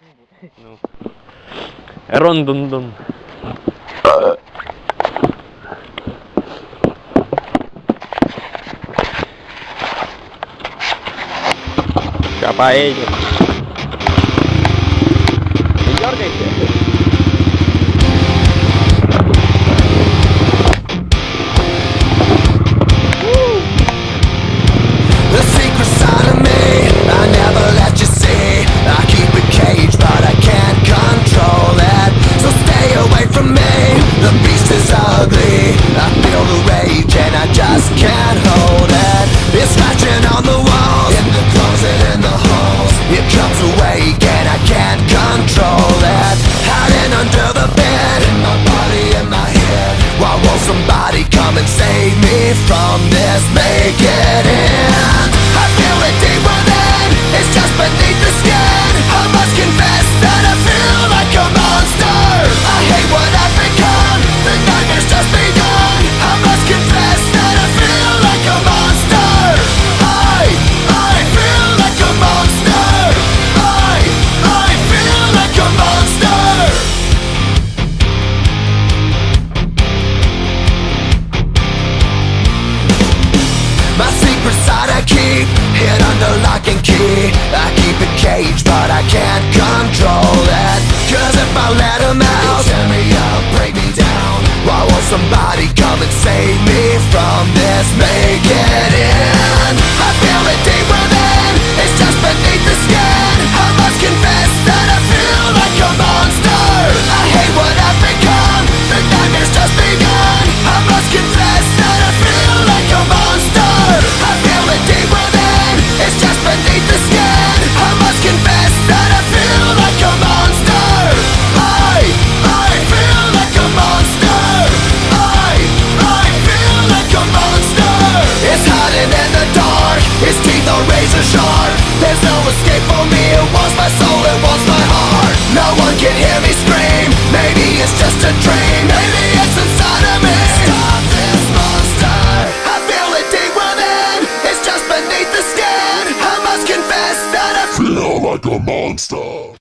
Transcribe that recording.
No. Rondondon. Siapa aja. Degardate. The secret side of me, I never let you see. I keep it caged, but I can't control it. So stay away from me, the beast is ugly. I feel the rage and I just can't hold it. It's scratching on the walls, in the closet, in the halls. It comes awake and I can't control it. Hiding under the bed, in my body, in my head. Why won't somebody come and save me from this? Make it end. I feel it deep within, it's just beneath the skin. I must confess that I feel like a monster. I hate what I've become, the nightmare's just begun. I must confess that I feel like a monster. I feel like a monster. I feel like a monster. My secret side I keep hid under lock and key. I keep it caged, but I can't control it. Cause if I let him out, he'll tear me up, break me down. Why won't somebody come and save me from this? Make it end. I feel it deep within, it's just beneath the skin. I must confess that I feel like a monster. I hate what I've become, the nightmare's just begun. I must confess that I feel like a monster. I feel it deep within, it's just beneath the skin. I must confess that I feel like a monster. I feel like a monster. I feel like a monster. It's hiding in the dark, its teeth are razor sharp. There's no escape for me, it wants my soul, it wants my heart. No one can hear me scream, maybe it's just a dream. Maybe it's inside of me. Stop this monster. I feel it deep within, it's just beneath the skin. I must confess that I feel like a monster.